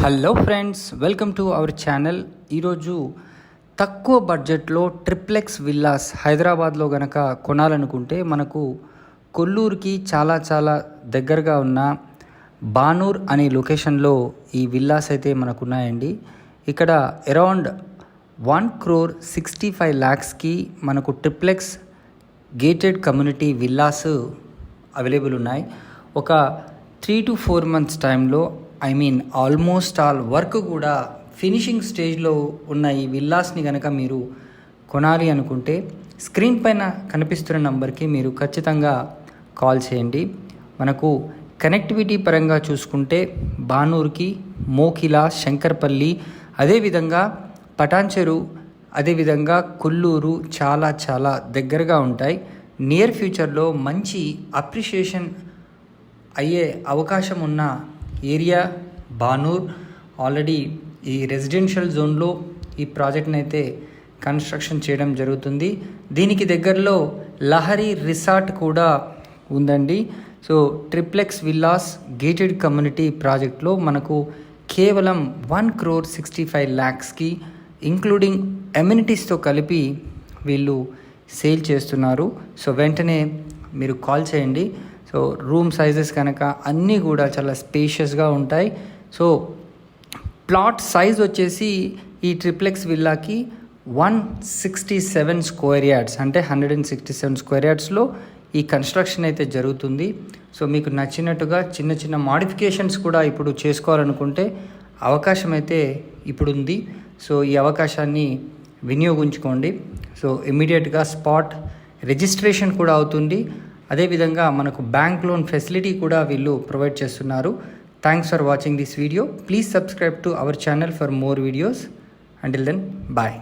Hello friends, welcome to our channel. ఈరోజు తక్కువ బడ్జెట్లో ట్రిప్లెక్స్ విల్లాస్ హైదరాబాద్లో గనక కొనాలనుకుంటే మనకు కొల్లూరుకి చాలా దగ్గరగా ఉన్న బానూర్ అనే లొకేషన్లో ఈ విల్లాస్ అయితే మనకు ఉన్నాయండి. ఇక్కడ అరౌండ్ 1,65,00,000కి మనకు triplex gated community villas available ఉన్నాయి. ఒక 3 to 4 months టైంలో ఆల్మోస్ట్ ఆల్ వర్క్ కూడా ఫినిషింగ్ స్టేజ్లో ఉన్న ఈ విల్లాస్ని కనుక మీరు కొనాలి అనుకుంటే స్క్రీన్ పైన కనిపిస్తున్న నంబర్కి మీరు ఖచ్చితంగా కాల్ చేయండి. మనకు కనెక్టివిటీ పరంగా చూసుకుంటే బానూర్కి, మోకిలా, శంకర్పల్లి, అదేవిధంగా పటాన్చెరు, అదేవిధంగా కొల్లూరు చాలా దగ్గరగా ఉంటాయి. నియర్ ఫ్యూచర్లో మంచి అప్రిషియేషన్ అయ్యే అవకాశం ఉన్న ఏరియా బానూర్. ఆల్రెడీ ఈ రెసిడెన్షియల్ జోన్లో ఈ ప్రాజెక్ట్ని అయితే కన్స్ట్రక్షన్ చేయడం జరుగుతుంది. దీనికి దగ్గరలో లహరి రిసార్ట్ కూడా ఉందండి. So triplex villas gated community ప్రాజెక్ట్లో మనకు కేవలం 1,65,00,000కి ఇంక్లూడింగ్ ఎమ్యూనిటీస్తో కలిపి వీళ్ళు సేల్ చేస్తున్నారు. సో వెంటనే మీరు కాల్ చేయండి. సో రూమ్ సైజెస్ కనుక అన్నీ కూడా చాలా స్పేషియస్గా ఉంటాయి. సో ప్లాట్ సైజ్ వచ్చేసి ఈ ట్రిప్లెక్స్ విల్లాకి 167 స్క్వేర్ యార్డ్స్, అంటే 167 స్క్వేర్ యార్డ్స్లో ఈ కన్స్ట్రక్షన్ అయితే జరుగుతుంది. సో మీకు నచ్చినట్టుగా చిన్న మాడిఫికేషన్స్ కూడా ఇప్పుడు చేసుకోవాలనుకుంటే అవకాశం అయితే ఇప్పుడు ఉంది. సో ఈ అవకాశాన్ని వినియోగించుకోండి. సో ఇమ్మీడియట్గా స్పాట్ రిజిస్ట్రేషన్ కూడా అవుతుంది. అదేవిధంగా మనకు బ్యాంక్ లోన్ ఫెసిలిటీ కూడా వీళ్ళు ప్రొవైడ్ చేస్తున్నారు. Thanks for watching this video. Please subscribe to our channel for more videos. Until then, bye.